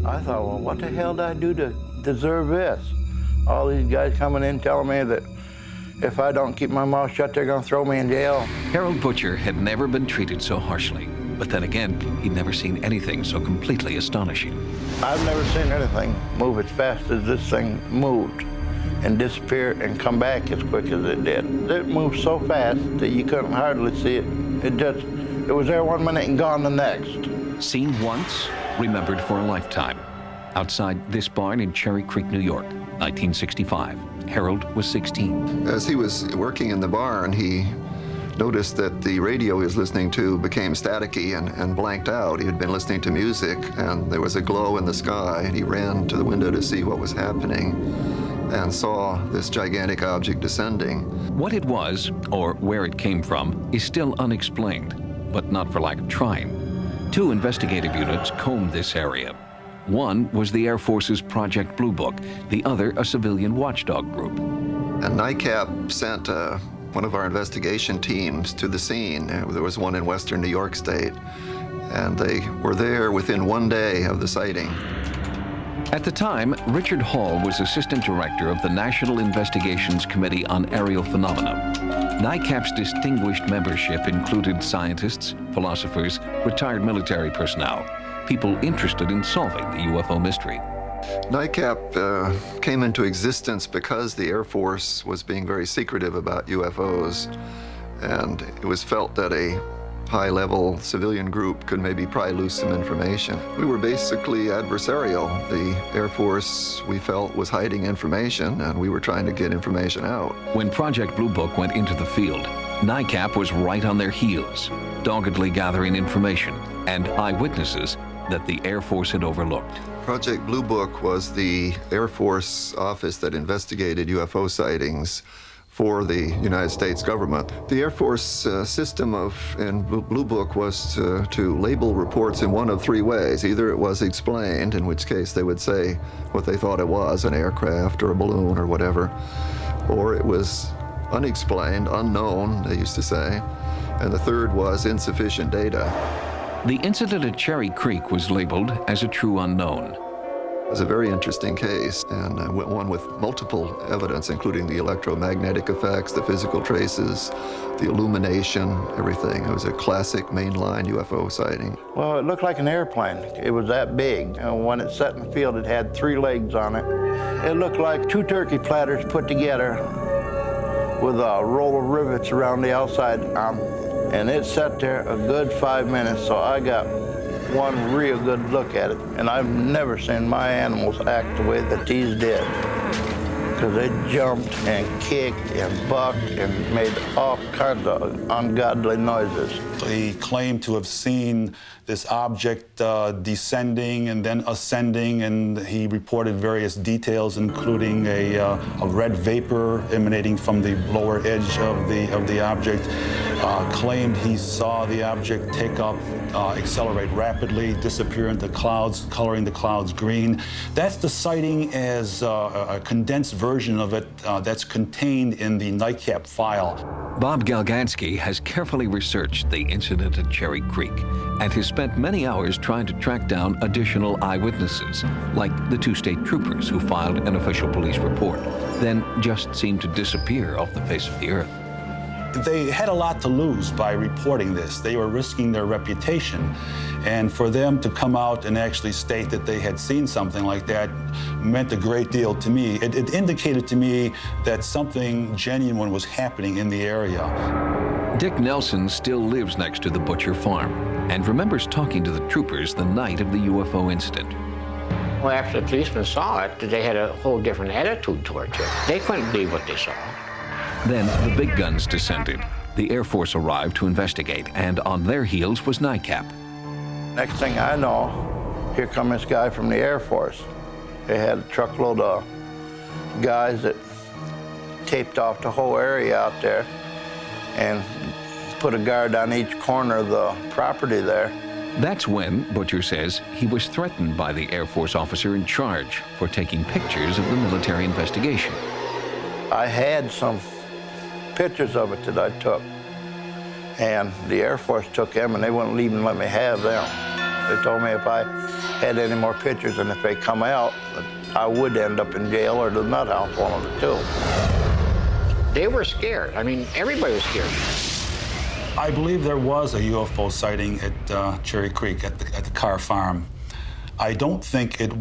I thought, well, what the hell did I do to deserve this? All these guys coming in telling me that if I don't keep my mouth shut, they're going to throw me in jail. Harold Butcher had never been treated so harshly. But then again, he'd never seen anything so completely astonishing. I've never seen anything move as fast as this thing moved and disappear and come back as quick as it did. It moved so fast that you couldn't hardly see it. It was there one minute and gone the next. Seen once, remembered for a lifetime. Outside this barn in Cherry Creek, New York, 1965. Harold was 16. As he was working in the barn, he noticed that the radio he was listening to became staticky and blanked out. He had been listening to music, and there was a glow in the sky, and he ran to the window to see what was happening and saw this gigantic object descending. What it was, or where it came from, is still unexplained, but not for lack of trying. 2 investigative units combed this area. One was the Air Force's Project Blue Book, the other a civilian watchdog group. And NICAP sent one of our investigation teams to the scene. There was one in western New York State, and they were there within 1 day of the sighting. At the time, Richard Hall was assistant director of the National Investigations Committee on Aerial Phenomena. NICAP's distinguished membership included scientists, philosophers, retired military personnel, people interested in solving the UFO mystery. NICAP came into existence because the Air Force was being very secretive about UFOs, and it was felt that a high-level civilian group could maybe pry loose some information. We were basically adversarial. The Air Force, we felt, was hiding information, and we were trying to get information out. When Project Blue Book went into the field, NICAP was right on their heels, doggedly gathering information and eyewitnesses that the Air Force had overlooked. Project Blue Book was the Air Force office that investigated UFO sightings for the United States government. The Air Force system in Blue Book was to label reports in one of 3 ways. Either it was explained, in which case they would say what they thought it was, an aircraft or a balloon or whatever, or it was unexplained, unknown, they used to say, and the third was insufficient data. The incident at Cherry Creek was labeled as a true unknown. It was a very interesting case, and one with multiple evidence, including the electromagnetic effects, the physical traces, the illumination, everything. It was a classic mainline UFO sighting. Well, it looked like an airplane. It was that big. And when it sat in the field, it had 3 legs on it. It looked like 2 turkey platters put together with a roll of rivets around the outside. And it sat there a good 5 minutes, so I got one real good look at it. And I've never seen my animals act the way that these did, because they jumped and kicked and bucked and made all kinds of ungodly noises. He claimed to have seen this object descending and then ascending, and he reported various details, including a red vapor emanating from the lower edge of the object. Claimed he saw the object take up, accelerate rapidly, disappear into clouds, coloring the clouds green. That's the sighting as a condensed version of it that's contained in the NICAP file. Bob Galgansky has carefully researched the incident at Cherry Creek and has spent many hours trying to track down additional eyewitnesses, like the 2 state troopers who filed an official police report, then just seemed to disappear off the face of the earth. They had a lot to lose by reporting this. They were risking their reputation. And for them to come out and actually state that they had seen something like that meant a great deal to me. It indicated to me that something genuine was happening in the area. Dick Nelson still lives next to the Butcher farm and remembers talking to the troopers the night of the UFO incident. Well, after the policemen saw it, they had a whole different attitude towards it. They couldn't believe what they saw. Then the big guns descended. The Air Force arrived to investigate, and on their heels was NICAP. Next thing I know, here come this guy from the Air Force. They had a truckload of guys that taped off the whole area out there and put a guard on each corner of the property there. That's when, Butcher says, he was threatened by the Air Force officer in charge for taking pictures of the military investigation. I had some pictures of it that I took, and the Air Force took them, and they wouldn't even let me have them. They told me if I had any more pictures, and if they come out, I would end up in jail or the nut house, one of the two. They were scared. I mean, everybody was scared. I believe there was a UFO sighting at Cherry Creek at the Carr Farm. I don't think it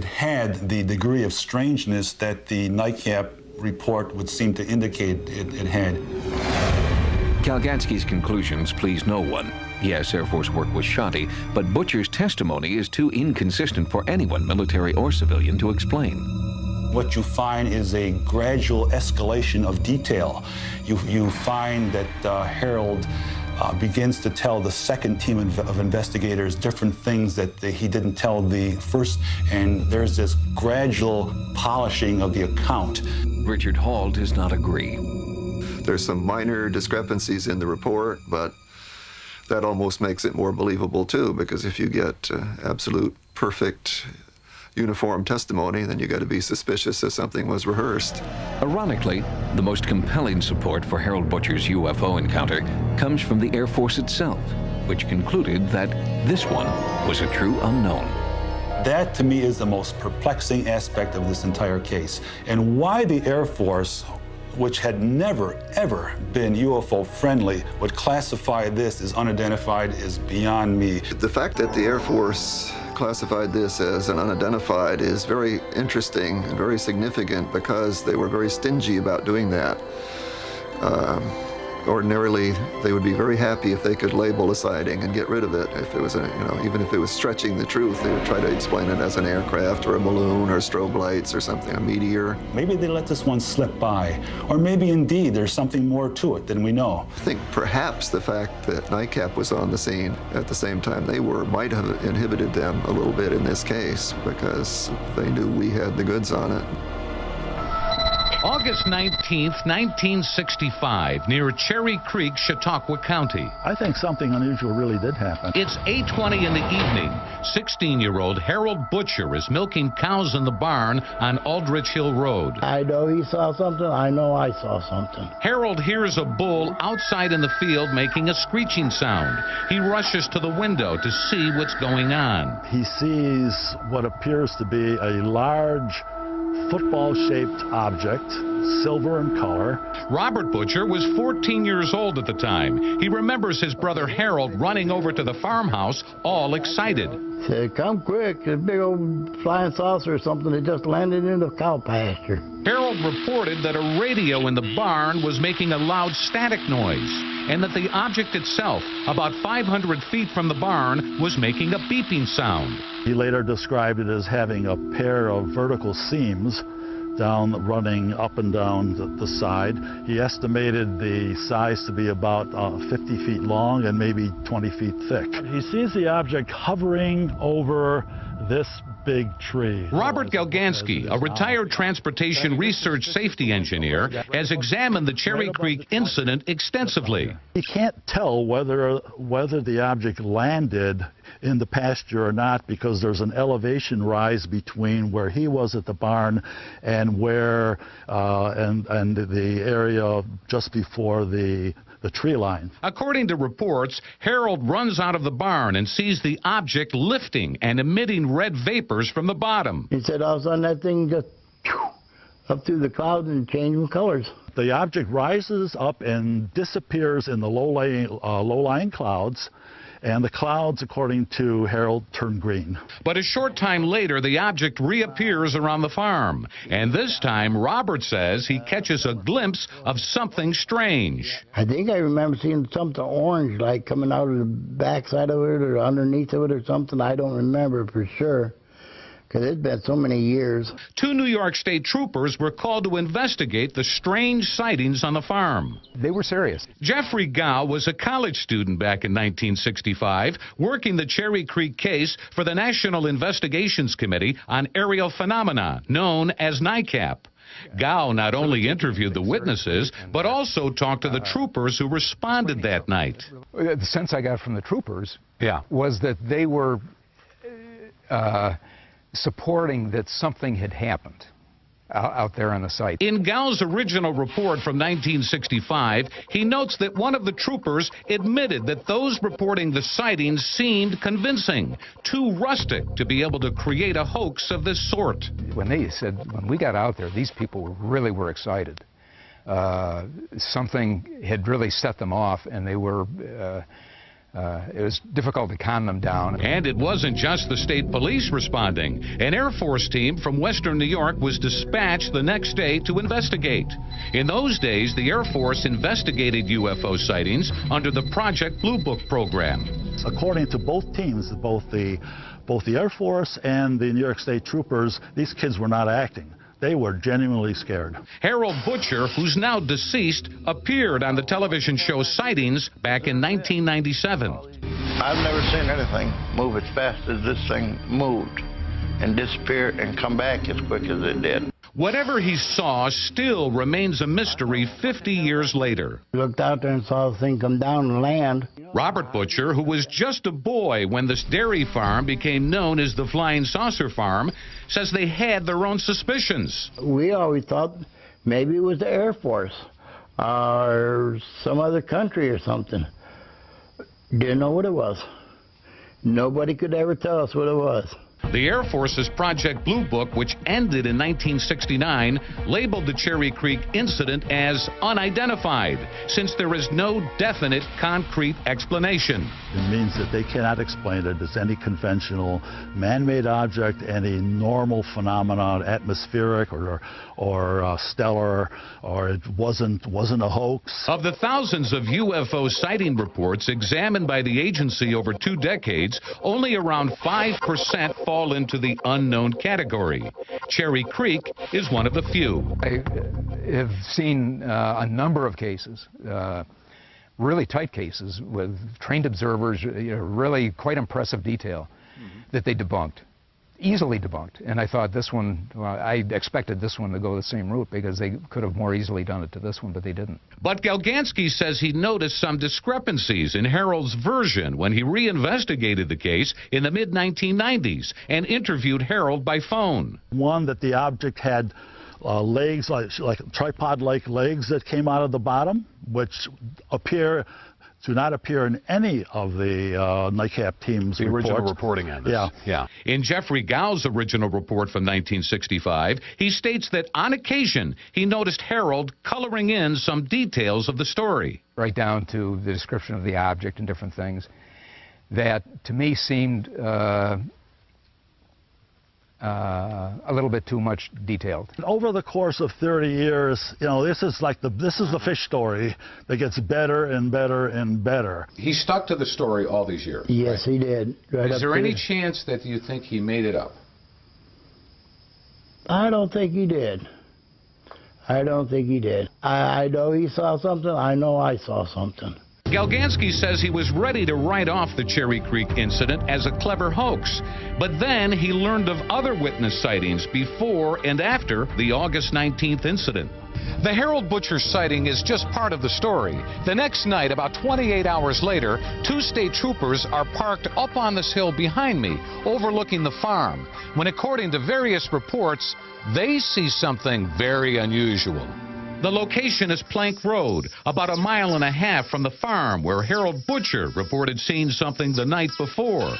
had the degree of strangeness that the NICAP report would seem to indicate it had. Galgansky's conclusions please no one. Yes, Air Force work was shoddy, but Butcher's testimony is too inconsistent for anyone, military or civilian, to explain. What you find is a gradual escalation of detail. You find that Harold begins to tell the second team of investigators different things that he didn't tell the first, and there's this gradual polishing of the account. Richard Hall does not agree. There's some minor discrepancies in the report, but that almost makes it more believable too, because if you get absolute perfect uniform testimony, then you got to be suspicious that something was rehearsed. Ironically, the most compelling support for Harold Butcher's UFO encounter comes from the Air Force itself, which concluded that this one was a true unknown. That, to me, is the most perplexing aspect of this entire case, and why the Air Force, which had never, ever been UFO friendly, would classify this as unidentified is beyond me. The fact that the Air Force classified this as an unidentified is very interesting and very significant because they were very stingy about doing that. Ordinarily, they would be very happy if they could label a sighting and get rid of it. If it was, even if it was stretching the truth, they would try to explain it as an aircraft or a balloon or strobe lights or something, a meteor. Maybe they let this one slip by, or maybe indeed there's something more to it than we know. I think perhaps the fact that NICAP was on the scene at the same time they were might have inhibited them a little bit in this case because they knew we had the goods on it. August 19th, 1965, near Cherry Creek, Chautauqua County. I think something unusual really did happen. It's 8:20 in the evening. 16-year-old Harold Butcher is milking cows in the barn on Aldrich Hill Road. I know he saw something. I know I saw something. Harold hears a bull outside in the field making a screeching sound. He rushes to the window to see what's going on. He sees what appears to be a large football-shaped object, silver in color. Robert Butcher was 14 years old at the time. He remembers his brother Harold running over to the farmhouse, all excited. Said, "Come quick, a big old flying saucer or something that just landed in the cow pasture." Harold reported that a radio in the barn was making a loud static noise, and that the object itself, about 500 feet from the barn, was making a beeping sound. He later described it as having a pair of vertical seams running up and down the side. He estimated the size to be about 50 feet long and maybe 20 feet thick. He sees the object hovering over this big tree. Robert Galgansky, a retired transportation research safety engineer, has examined the Cherry Creek incident extensively. You can't tell whether the object landed in the pasture or not because there's an elevation rise between where he was at the barn and where and the area just before the tree line. According to reports, Harold runs out of the barn and sees the object lifting and emitting red vapors from the bottom. He said all of a sudden that thing just up through the clouds and changing colors. The object rises up and disappears in the low-lying clouds, and the clouds, according to Harold, turn green. But a short time later, the object reappears around the farm. And this time, Robert says he catches a glimpse of something strange. I think I remember seeing something orange, like coming out of the backside of it or underneath of it or something. I don't remember for sure, because it's been so many years. 2 New York State troopers were called to investigate the strange sightings on the farm. They were serious. Jeffrey Gow was a college student back in 1965, working the Cherry Creek case for the National Investigations Committee on Aerial Phenomena, known as NICAP. Gow not only interviewed the witnesses, but also talked to the troopers who responded that night. The sense I got from the troopers was that they were supporting that something had happened. out there on the site. In Gow's original report from 1965, he notes that one of the troopers admitted that those reporting the sightings seemed convincing, too rustic to be able to create a hoax of this sort. When they said, when we got out there, these people really were excited. Something had really set them off, and they were, it was difficult to calm them down. And it wasn't just the state police responding. An Air Force team from Western New York was dispatched the next day to investigate. In those days, the Air Force investigated UFO sightings under the Project Blue Book program. According to both teams, both the Air Force and the New York State Troopers, these kids were not acting. They were genuinely scared. Harold Butcher, who's now deceased, appeared on the television show Sightings back in 1997. I've never seen anything move as fast as this thing moved and disappear and come back as quick as it did. Whatever he saw still remains a mystery 50 years later. We looked out there and saw the thing come down and land. Robert Butcher, who was just a boy when this dairy farm became known as the Flying Saucer Farm, says they had their own suspicions. We always thought maybe it was the Air Force or some other country or something. Didn't know what it was. Nobody could ever tell us what it was. The Air Force's Project Blue Book, which ended in 1969, labeled the Cherry Creek incident as unidentified, since there is no definite, concrete explanation. It means that they cannot explain it as any conventional man-made object, any normal phenomenon, atmospheric or stellar, or it wasn't a hoax. Of the thousands of UFO sighting reports examined by the agency over 2 decades, only around 5% fall into the unknown category. Cherry Creek is one of the few. I have seen a number of cases, really tight cases with trained observers, really quite impressive detail that they debunked, easily debunked. And I thought this one, well, I expected this one to go the same route because they could have more easily done it to this one, but they didn't. But Galgansky says he noticed some discrepancies in Harold's version when he reinvestigated the case in the mid-1990s and interviewed Harold by phone. One, that the object had legs, like tripod-like legs that came out of the bottom, which do not appear in any of the NICAP team's reports. Original reporting on this. Yeah. In Jeffrey Gow's original report from 1965, he states that on occasion he noticed Harold coloring in some details of the story. Right down to the description of the object and different things that to me seemed a little bit too much detailed. Over the course of 30 years, this is the fish story that gets better and better and better. He stuck to the story all these years. Yes, right? he did. Right. Is there any chance that you think he made it up? I don't think he did. I don't think he did. I know he saw something. I know I saw something. Galgansky says he was ready to write off the Cherry Creek incident as a clever hoax, but then he learned of other witness sightings before and after the August 19th incident. The Harold Butcher sighting is just part of the story. The next night, about 28 hours later, 2 state troopers are parked up on this hill behind me, overlooking the farm, when according to various reports, they see something very unusual. The location is Plank Road, about 1.5 miles from the farm where Harold Butcher reported seeing something the night before.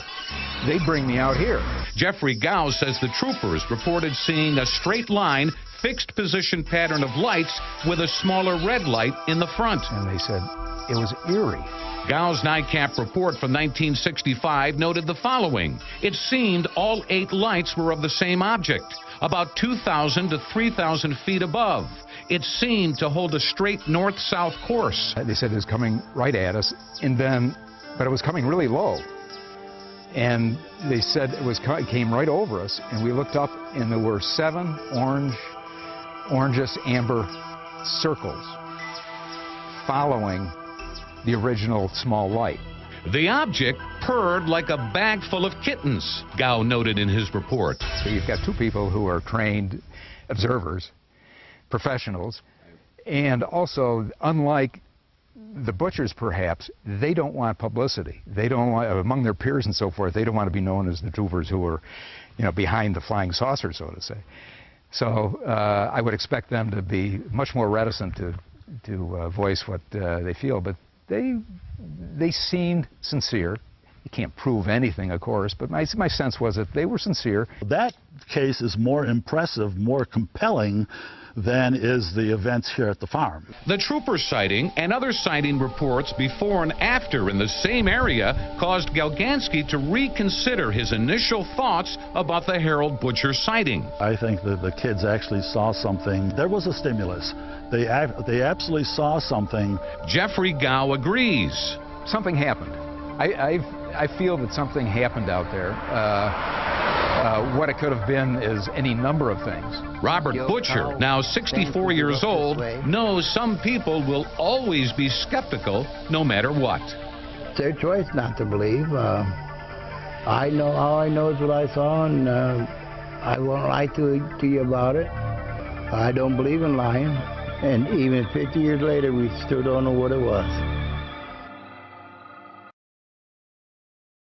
They bring me out here. Jeffrey Gow says the troopers reported seeing a straight line, fixed position pattern of lights with a smaller red light in the front. And they said it was eerie. Gow's NICAP report from 1965 noted the following. It seemed all 8 lights were of the same object, about 2,000 to 3,000 feet above. It seemed to hold a straight north-south course. They said it was coming right at us, but it was coming really low. And they said it came right over us, and we looked up, and there were 7 orangish amber circles following the original small light. The object purred like a bag full of kittens, Gow noted in his report. So you've got 2 people who are trained observers, professionals, and also, unlike the Butchers perhaps, they don't want publicity. They don't want, among their peers and so forth, they don't want to be known as the troopers who were, behind the flying saucer, so to say. So I would expect them to be much more reticent to voice what they feel, but they seemed sincere. You can't prove anything, of course, but my sense was that they were sincere. That case is more impressive, more compelling than is the events here at the farm. The trooper sighting and other sighting reports before and after in the same area caused Galgansky to reconsider his initial thoughts about the Harold Butcher sighting. I think that the kids actually saw something. There was a stimulus. They absolutely saw something. Jeffrey Gow agrees. Something happened. I feel that something happened out there. What it could have been is any number of things. Robert Butcher, now 64 years old, knows some people will always be skeptical no matter what. It's their choice not to believe. I know, all I know is what I saw, and I won't lie to you about it. I don't believe in lying, and even 50 years later, we still don't know what it was.